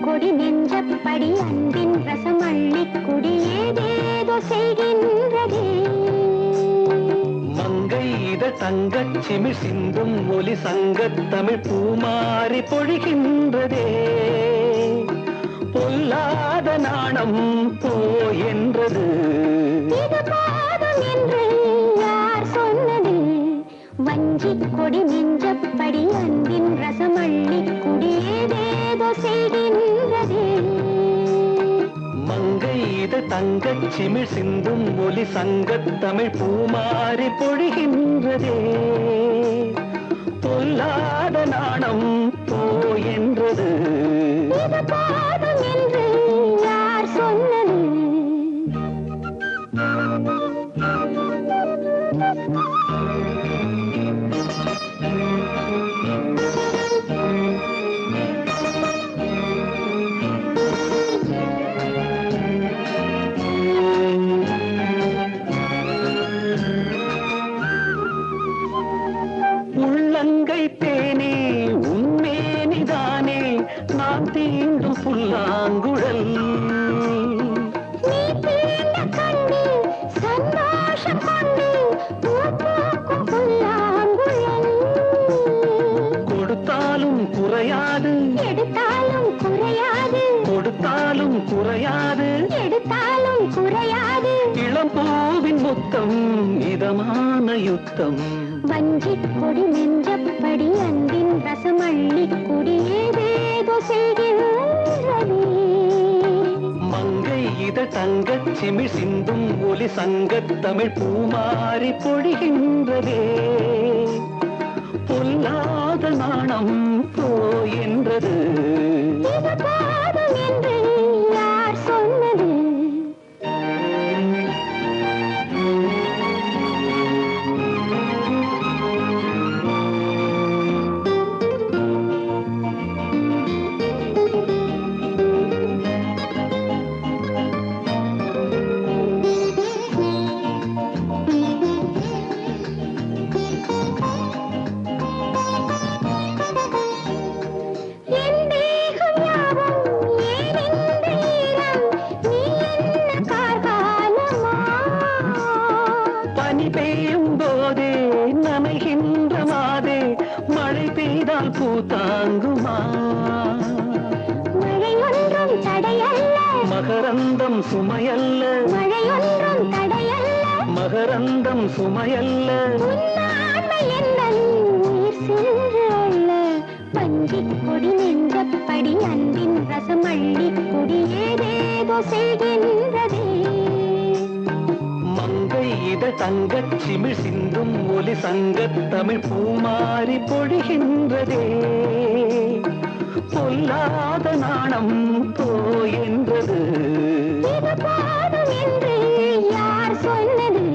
கொடி நெஞ்சப்படி அன்பின் ரசம் அள்ளிக்குடி ஏதேதோ செய்கின்றதே. மங்கை இத தங்கச் சிமிழ் சிந்தும் ஒலி சங்கத் தமிழ் பூமாறி பொழிகின்றதே. பொல்லாத நாணம் போ என்றது, இது போதும் என்று யார் சொன்னது? வஞ்சிக் கொடி நெஞ்சப்படி அன்பின் ரசம் அள்ளிக்குடி ஏதேதோ செய்கின்றதே. மங்கை இத தங்கச் சிமிழ் சிந்தும் ஒலி சங்கத் தமிழ் பூமாறி பொழிகின்றதே. பொல்லாத நாணம் போ என்றது, இது போதும் என்று யார் சொன்னது? உள்ளங்கை தேனே உன்மேனிதானே நான் தீண்டும் புல்லாங்குழல். நீ தீண்ட கண்டு சந்தோஷம் கொண்டு பூக்கும் புல்லாங்குழல். கொடுத்தாலும் குறையாது, எடுத்தாலும் குறையாது, கொடுத்தாலும் குறையாது, எடுத்தாலும் குறையாது. இளம் பூவின் முத்தம் இதமான யுத்தம். வஞ்சிக் கொடி நெஞ்சப்படி அன்பின் ரசம் அள்ளிக்குடி ஏதேதோ செய்கின்றதே. மங்கை இத தங்கச் சிமிழ் சிந்தும் ஒலி சங்கத் தமிழ் பூமாறி பொழிகின்றதே. பொல்லாத நாணம் போ என்றது, இது போதும் என்று யார் சொன்னது? பூ தாங்குமா? மழையொன்றும் தடையல்ல, மகரந்தம் சுமையல்ல. மழையொன்றும் தடையல்ல, மகரந்தம் சுமையல்ல. உன்னாண்மை என்ன நீர் சென்று அல்ல. வஞ்சிக் கொடி நெஞ்சப்படி அன்பின் ரசம் அள்ளிக்குடி ஏதேதோ செய்கின்றதே. மங்கை இத தங்கச் சிமிழ் சிந்தும் ஒலி சங்கத் தமிழ் பூமாறி பொழிகின்றதே. பொல்லாத நாணம் போ என்றது, இது போதும் என்று யார் சொன்னது?